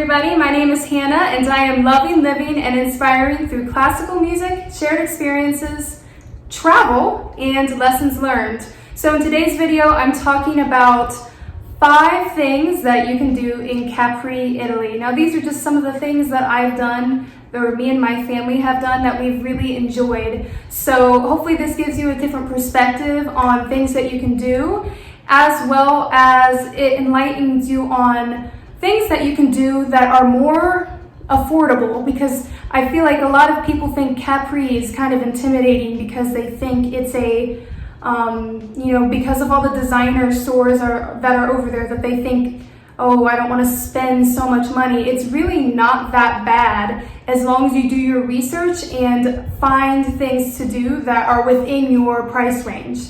everybody, my name is Hannah and I am loving, living, and inspiring through classical music, shared experiences, travel, and lessons learned. So in today's video, I'm talking about 5 things that you can do in Capri, Italy. Now these are just some of the things that I've done, or me and my family have done, that we've really enjoyed. So hopefully this gives you a different perspective on things that you can do, as well as it enlightens you on things that you can do that are more affordable, because I feel like a lot of people think Capri is kind of intimidating because they think it's a, because of all the designer stores that are over there, that they think, oh, I don't want to spend so much money. It's really not that bad as long as you do your research and find things to do that are within your price range.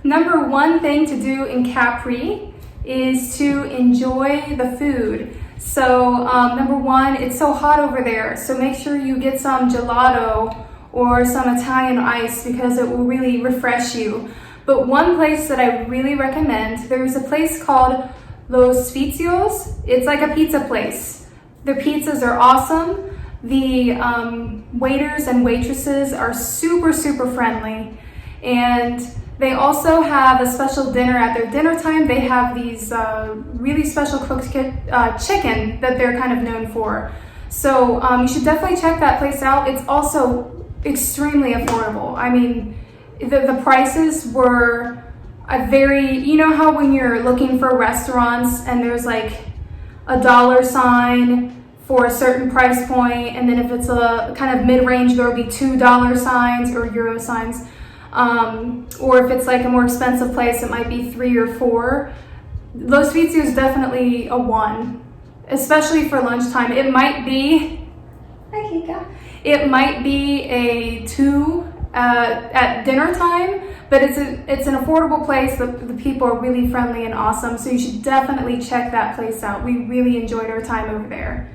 Number 1 thing to do in Capri is to enjoy the food. So number 1, it's so hot over there, so make sure you get some gelato or some Italian ice because it will really refresh you. But one place that I really recommend, there's a place called Sfizios. It's like a pizza place. Their pizzas are awesome. The waiters and waitresses are super friendly, and they also have a special dinner at their dinner time. They have these really special cooked chicken that they're kind of known for. So you should definitely check that place out. It's also extremely affordable. I mean, the prices were a very, you know how when you're looking for restaurants and there's like a dollar sign for a certain price point, and then if it's a kind of mid-range, there will be $2 signs or euro signs. Or if it's like a more expensive place, it might be 3 or 4. Sfizio is definitely a 1, especially for lunchtime. It might be, it might be a 2 at dinner time, but it's an affordable place. The people are really friendly and awesome, so you should definitely check that place out. We really enjoyed our time over there.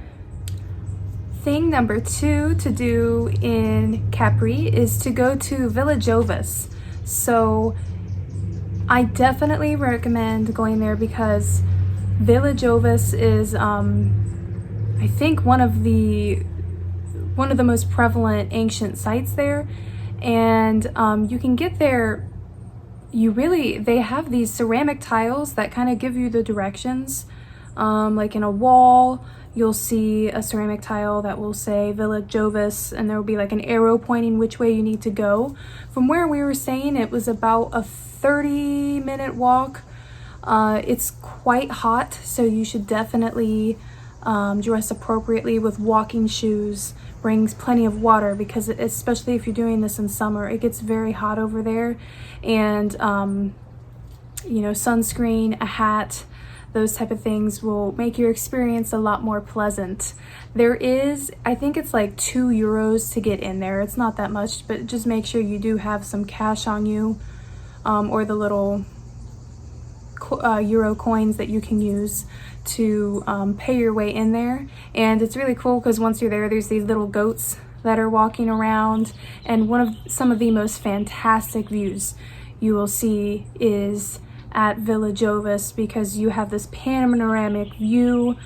Thing number 2 to do in Capri is to go to Villa Jovis. So I definitely recommend going there because Villa Jovis is I think one of the most prevalent ancient sites there, and you can get there. They have these ceramic tiles that kind of give you the directions, like in a wall. You'll see a ceramic tile that will say Villa Jovis, and there will be like an arrow pointing which way you need to go. From where we were staying, it was about a 30-minute walk. It's quite hot, so you should definitely dress appropriately with walking shoes. Bring plenty of water, because especially if you're doing this in summer, it gets very hot over there. And sunscreen, a hat, those type of things will make your experience a lot more pleasant. There is, I think it's like €2 to get in there. It's not that much, but just make sure you do have some cash on you, or the little euro coins that you can use to pay your way in there. And it's really cool because once you're there, there's these little goats that are walking around, and some of the most fantastic views you will see is at Villa Jovis, because you have this panoramic view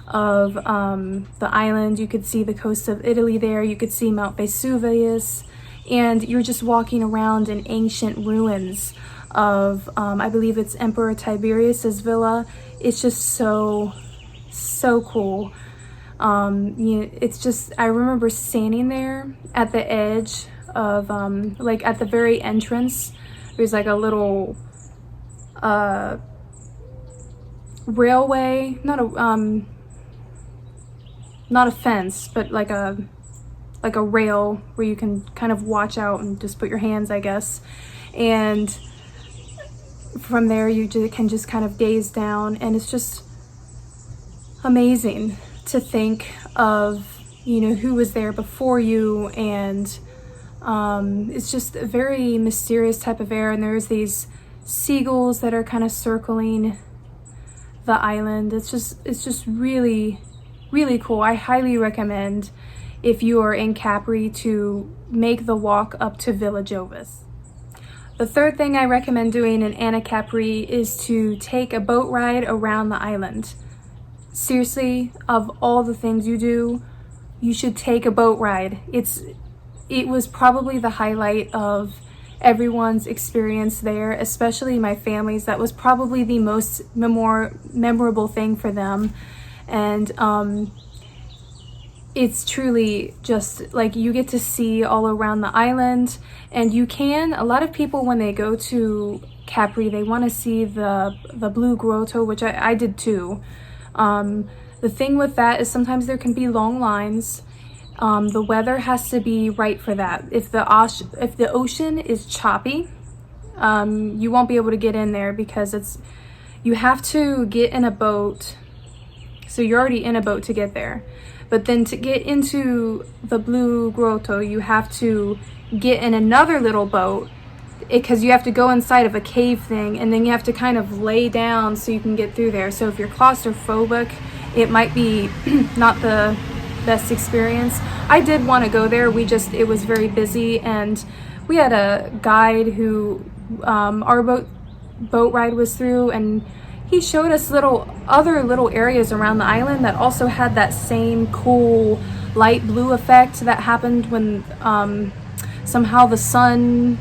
of the island. You could see the coast of Italy there. You could see Mount Vesuvius, and you're just walking around in ancient ruins of, I believe it's Emperor Tiberius's villa. It's just so cool. It's just, I remember standing there at the edge of, like at the very entrance, there's like a little railway, not a fence, but like a rail where you can kind of watch out and just put your hands, I guess. And from there you can just kind of gaze down, and it's just amazing to think of, who was there before you. And it's just a very mysterious type of air, and there's these seagulls that are kind of circling the island. It's just really cool. I highly recommend, if you are in Capri, to make the walk up to Villa Jovis. The third thing I recommend doing in Anacapri is to take a boat ride around the island. seriously, of all the things you do, you should take a boat ride. It was probably the highlight of everyone's experience there, especially my family's. That was probably the most memorable thing for them. And it's truly just like you get to see all around the island. And a lot of people, when they go to Capri, they want to see the blue grotto, which I did too. The thing with that is sometimes there can be long lines. The weather has to be right for that. If the ocean is choppy, you won't be able to get in there because you have to get in a boat. So you're already in a boat to get there. But then to get into the blue grotto, you have to get in another little boat because you have to go inside of a cave thing, and then you have to kind of lay down so you can get through there. So if you're claustrophobic, it might be not the best experience. I did want to go there. It was very busy, and we had a guide who our boat ride was through, and he showed us other little areas around the island that also had that same cool light blue effect that happened when somehow the sun,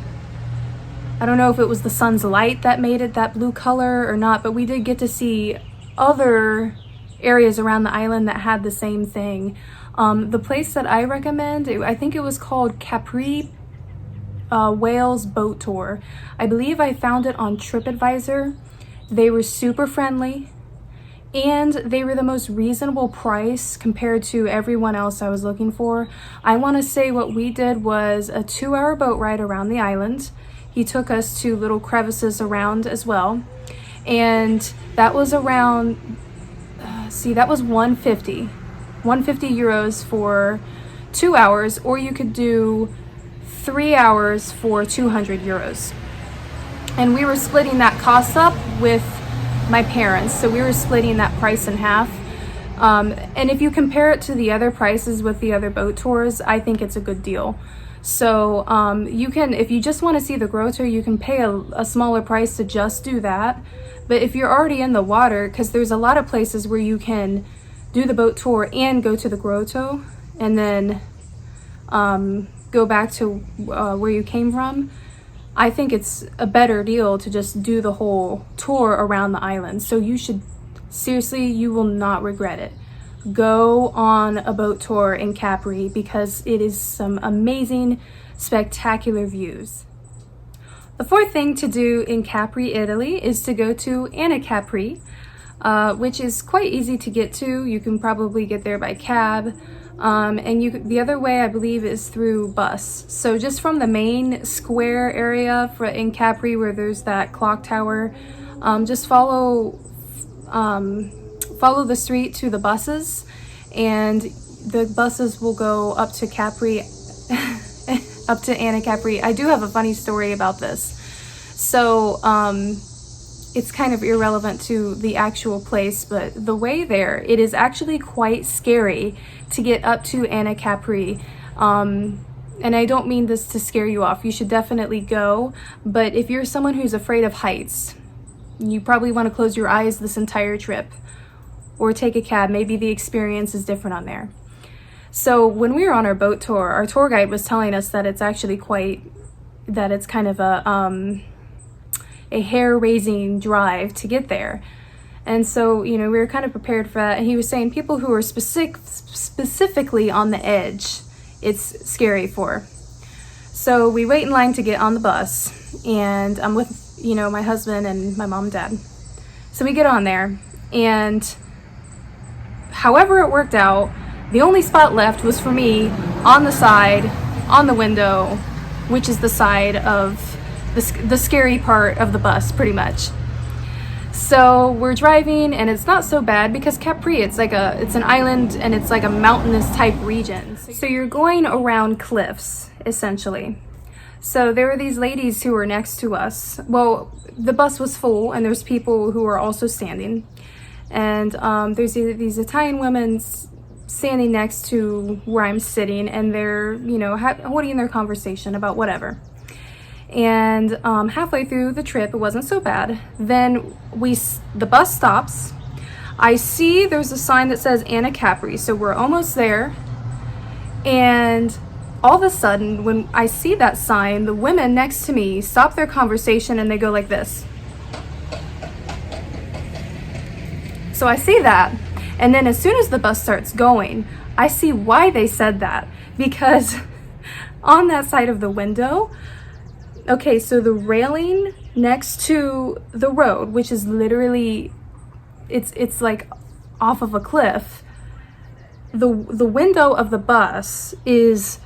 I don't know if it was the sun's light that made it that blue color or not, but we did get to see other areas around the island that had the same thing. The place that I recommend, I think it was called Capri Whales Boat Tour. I believe I found it on TripAdvisor. They were super friendly, and they were the most reasonable price compared to everyone else I was looking for. I want to say what we did was a 2-hour boat ride around the island. He took us to little crevices around as well, and that was around, that was 150 euros for 2 hours, or you could do 3 hours for 200 euros. And we were splitting that cost up with my parents, so we were splitting that price in half. And if you compare it to the other prices with the other boat tours, I think it's a good deal. So if you just want to see the grotto, you can pay a smaller price to just do that. But if you're already in the water, because there's a lot of places where you can do the boat tour and go to the grotto, and then go back to where you came from, I think it's a better deal to just do the whole tour around the island. So you will not regret it. Go on a boat tour in Capri because it is some amazing, spectacular views. The fourth thing to do in Capri, Italy is to go to Anacapri, which is quite easy to get to. You can probably get there by cab. And the other way, I believe, is through bus. So just from the main square area in Capri, where there's that clock tower, just follow the street to the buses, and the buses will go up to Capri, up to Anacapri. I do have a funny story about this. So it's kind of irrelevant to the actual place, but the way there, it is actually quite scary to get up to Anacapri. And I don't mean this to scare you off. You should definitely go. But if you're someone who's afraid of heights, you probably want to close your eyes this entire trip or take a cab. Maybe the experience is different on there. So when we were on our boat tour, our tour guide was telling us that it's actually it's kind of a hair-raising drive to get there. And so, we were kind of prepared for that. And he was saying people who are specifically on the edge, it's scary for. So we wait in line to get on the bus, and I'm with, my husband and my mom and dad. So we get on there, and however it worked out, the only spot left was for me on the side, on the window, which is the side of the scary part of the bus, pretty much. So we're driving, and it's not so bad because Capri, it's an island, and it's like a mountainous type region. So you're going around cliffs, essentially. So there were these ladies who were next to us. Well, the bus was full, and there's people who were also standing. And there's these Italian women standing next to where I'm sitting, and they're, holding their conversation about whatever. And halfway through the trip, it wasn't so bad. Then the bus stops. I see there's a sign that says Anacapri, so we're almost there. And all of a sudden, when I see that sign, the women next to me stop their conversation and they go like this. So I see that, and then as soon as the bus starts going, I see why they said that, because on that side of the window, okay, so the railing next to the road, which is literally, it's like off of a cliff, the window of the bus is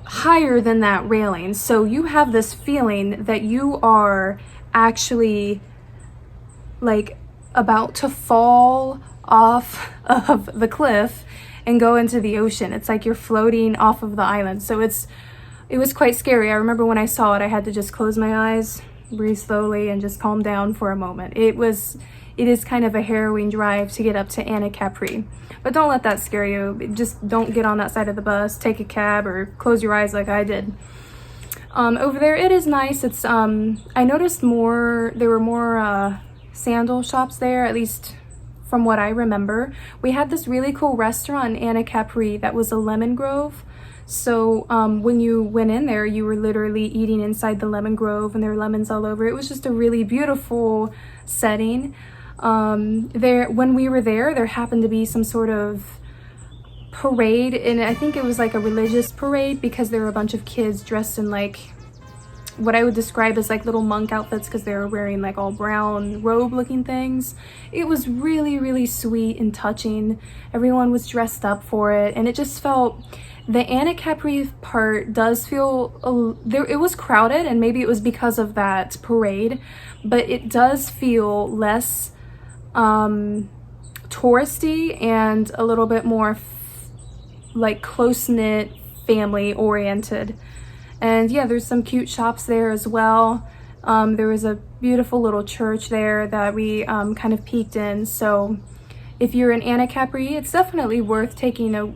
higher than that railing. So you have this feeling that you are actually like about to fall off of the cliff and go into the ocean. It's like you're floating off of the island. So it was quite scary. I remember when I saw it, I had to just close my eyes, breathe slowly, and just calm down for a moment. It is kind of a harrowing drive to get up to Anacapri. But don't let that scare you. Just don't get on that side of the bus, take a cab, or close your eyes like I did. Over there, it is nice. It's I noticed there were more sandal shops there, at least from what I remember. We had this really cool restaurant in Anacapri that was a lemon grove. So when you went in there, you were literally eating inside the lemon grove, and there were lemons all over. It was just a really beautiful setting. When we were there happened to be some sort of parade, and I think it was like a religious parade, because there were a bunch of kids dressed in like what I would describe as like little monk outfits, because they were wearing like all brown robe looking things. It was really, really sweet and touching. Everyone was dressed up for it, and it just felt, the Anacapri part does feel it was crowded, and maybe it was because of that parade, but it does feel less touristy and a little bit more like close-knit, family oriented. And yeah, there's some cute shops there as well. There was a beautiful little church there that we kind of peeked in. So if you're in Anacapri, it's definitely worth taking a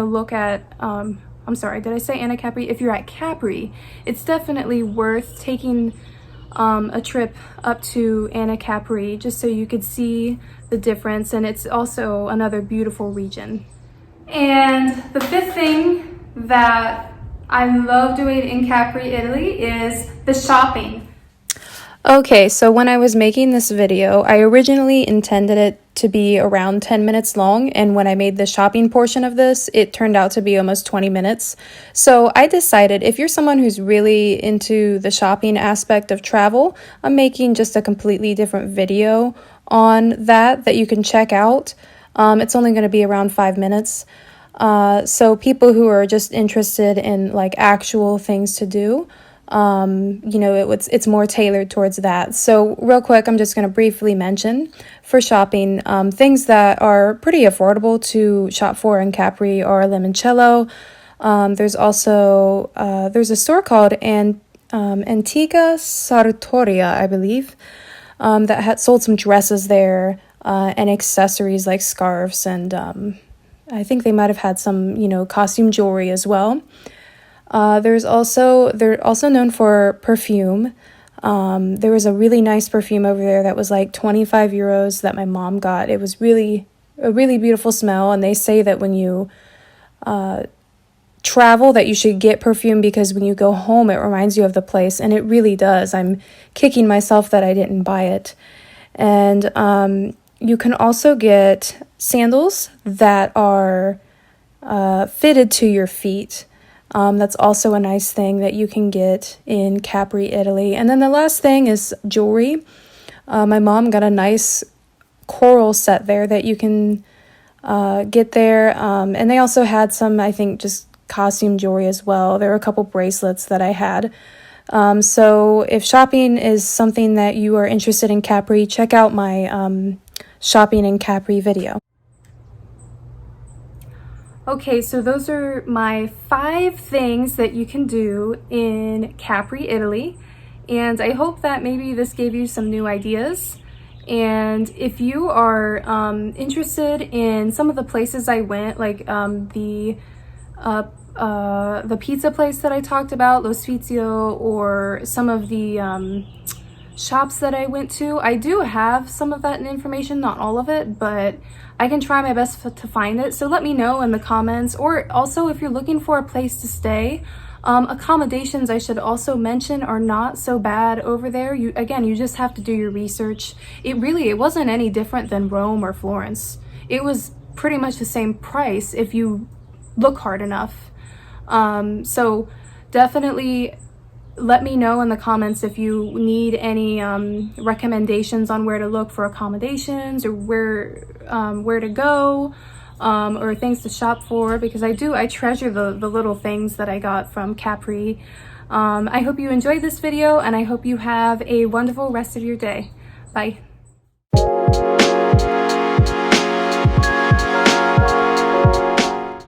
look at, I'm sorry, did I say Anacapri? If you're at Capri, it's definitely worth taking a trip up to Anacapri, just so you could see the difference. And it's also another beautiful region. And the fifth thing that I love doing in Capri, Italy is the shopping. Okay, so when I was making this video, I originally intended it to be around 10 minutes long, and when I made the shopping portion of this, it turned out to be almost 20 minutes. So I decided, if you're someone who's really into the shopping aspect of travel, I'm making just a completely different video on that you can check out. It's only going to be around 5 minutes. So people who are just interested in like actual things to do, it's more tailored towards that. So real quick, I'm just going to briefly mention for shopping, things that are pretty affordable to shop for in Capri are limoncello. There's also, there's a store called Antica Sartoria, I believe, that had sold some dresses there, and accessories like scarves, and, I think they might have had some, costume jewelry as well. They're also known for perfume. There was a really nice perfume over there that was like 25 euros that my mom got. It was a really beautiful smell, and they say that when you travel that you should get perfume, because when you go home it reminds you of the place, and it really does. I'm kicking myself that I didn't buy it. And you can also get sandals that are fitted to your feet. That's also a nice thing that you can get in Capri, Italy. And then the last thing is jewelry. My mom got a nice coral set there that you can get there. And they also had some, I think, just costume jewelry as well. There were a couple bracelets that I had. So if shopping is something that you are interested in Capri, check out my shopping in Capri video. Okay, so those are my 5 things that you can do in Capri, Italy. And I hope that maybe this gave you some new ideas. And if you are interested in some of the places I went, like the pizza place that I talked about, Sfizio, or some of the shops that I went to. I do have some of that information, not all of it, but I can try my best to find it. So let me know in the comments, or also if you're looking for a place to stay. Accommodations, I should also mention, are not so bad over there. You just have to do your research. It wasn't any different than Rome or Florence. It was pretty much the same price if you look hard enough. So definitely let me know in the comments if you need any recommendations on where to look for accommodations, or where to go, or things to shop for, because I treasure the little things that I got from Capri. I hope you enjoyed this video, and I hope you have a wonderful rest of your day. Bye.